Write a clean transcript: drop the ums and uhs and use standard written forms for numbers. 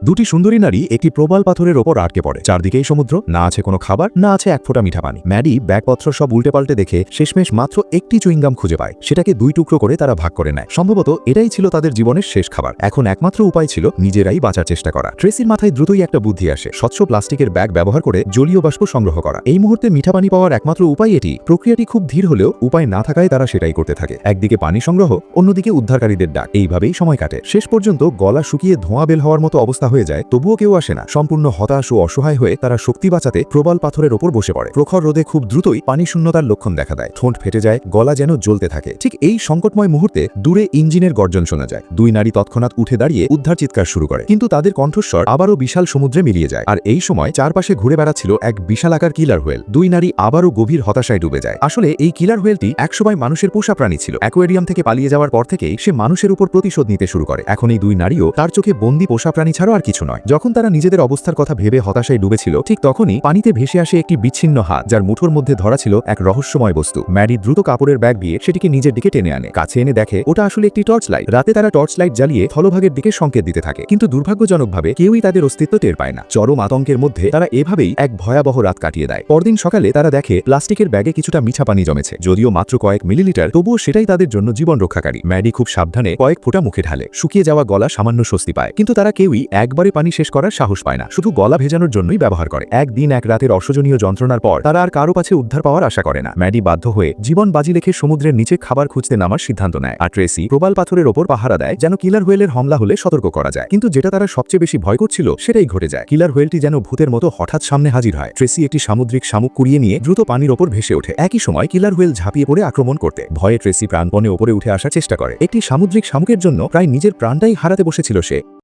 দুটি সুন্দরী নারী একটি প্রবাল পাথরের ওপর আটকে পড়ে। চারদিকেই সমুদ্র, না আছে কোনো খাবার, না আছে এক ফোঁটা মিঠা পানি। ম্যাডি ব্যাগপত্র সব উল্টে পাল্টে দেখে শেষমেশ মাত্র একটি চুইংগাম খুঁজে পায়। সেটাকে দুই টুকরো করে তারা ভাগ করে নেয়। সম্ভবত এটাই ছিল তাদের জীবনের শেষ খাবার। এখন একমাত্র উপায় ছিল নিজেরাই বাঁচার চেষ্টা করা। ট্রেসির মাথায় দ্রুতই একটা বুদ্ধি আসে, স্বচ্ছ প্লাস্টিকের ব্যাগ ব্যবহার করে জলীয় বাষ্প সংগ্রহ করা। এই মুহূর্তে মিঠা পানি পাওয়ার একমাত্র উপায় এটি। প্রক্রিয়াটি খুব ধীর হলেও উপায় না থাকায় তারা সেটাই করতে থাকে। একদিকে পানি সংগ্রহ, অন্যদিকে উদ্ধারকারীদের ডাক। এইভাবেই সময় কাটে। শেষ পর্যন্ত গলা শুকিয়ে ধোঁয়া বের হওয়ার মতো অবস্থা হয়ে যায়, তবুও কেউ আসে না। সম্পূর্ণ হতাশ ও অসহায় হয়ে তারা শক্তি বাঁচাতে প্রবাল পাথরের ওপর বসে পড়ে। প্রখর রোদে খুব দ্রুতই পানি শূন্যতার লক্ষণ দেখা দেয়। ঠোঁট ফেটে যায়, গলা যেন জ্বলতে থাকে। ঠিক এই সংকটময় মুহূর্তে দূরে ইঞ্জিনের গর্জন শোনা যায়। দুই নারী তৎক্ষণাৎ উঠে দাঁড়িয়ে উদ্ধার চিৎকার শুরু করে, কিন্তু তাদের কণ্ঠস্বর আবারও বিশাল সমুদ্রে মিলিয়ে যায়। আর এই সময় চারপাশে ঘুরে বেড়াচ্ছিল এক বিশালাকার কিলার হোয়েল। দুই নারী আবারও গভীর হতাশায় ডুবে যায়। আসলে এই কিলার হোয়েলটি একসময় মানুষের পোষা প্রাণী ছিল। অ্যাকোয়ারিয়াম থেকে পালিয়ে যাওয়ার পর থেকেই সে মানুষের উপর প্রতিশোধ নিতে শুরু করে। এখন এই দুই নারীও তার চোখে বন্দি পোষা প্রাণী ছাড়াও আর কিছু নয়। যখন তারা নিজেদের অবস্থার কথা ভেবে হতাশায় ডুবেছিল, ঠিক তখনই পানিতে ভেসে আসে একটি বিচ্ছিন্ন হাত, যার মুঠোর মধ্যে ধরা ছিল এক রহস্যময় বস্তু। ম্যাডি দ্রুত কাপড়ের ব্যাগ দিয়ে সেটিকে নিজের দিকে টেনে আনে। কাছে এনে দেখে ওটা আসলে একটি টর্চ লাইট। রাতে তারা টর্চ লাইট জ্বালিয়ে স্থলভাগের দিকে সংকেত দিতে থাকে, কিন্তু দুর্ভাগ্যজনকভাবে কেউই তাদের অস্তিত্ব টের পায় না। চরম আতঙ্কের মধ্যে তারা এভাবেই এক ভয়াবহ রাত কাটিয়ে দেয়। পরদিন সকালে তারা দেখে প্লাস্টিকের ব্যাগে কিছুটা মিঠা পানি জমেছে। যদিও মাত্র কয়েক মিলিলিটার, তবুও সেটাই তাদের জন্য জীবন রক্ষাকারী। ম্যাডি খুব সাবধানে কয়েক ফোঁটা মুখে ঢালে। শুকিয়ে যাওয়া গলা সামান্য স্বস্তি পায়, কিন্তু তারা কেউই একবারে পানি শেষ করার সাহস পায় না। শুধু গলা ভেজানোর জন্যই ব্যবহার করে। একদিন এক রাতের অসহনীয় যন্ত্রণার পর তারা আর কারো কাছে উদ্ধার পাওয়ার আশা করে না। ম্যাডি বাধ্য হয়ে জীবন বাজি রেখে সমুদ্রের নিচে খাবার খুঁজতে নামার সিদ্ধান্ত নেয়। আর ট্রেসি প্রবাল পাথরের ওপর পাহারা দেয়, যেন কিলার হোয়েলের হামলা হলে সতর্ক করা যায়। কিন্তু যেটা তারা সবচেয়ে বেশি ভয় করছিল সেটাই ঘটে যায়। কিলার হোয়েলটি যেন ভূতের মতো হঠাৎ সামনে হাজির হয়। ট্রেসি একটি সামুদ্রিক শামুক কুড়িয়ে নিয়ে দ্রুত পানির ওপর ভেসে ওঠে। একই সময় কিলার হোয়েল ঝাঁপিয়ে পড়ে আক্রমণ করতে। ভয়ে ট্রেসি প্রাণপণে ওপরে উঠে আসার চেষ্টা করে। একটি সামুদ্রিক শামুকের জন্য প্রায় নিজের প্রাণটাই হারাতে বসেছিল সে।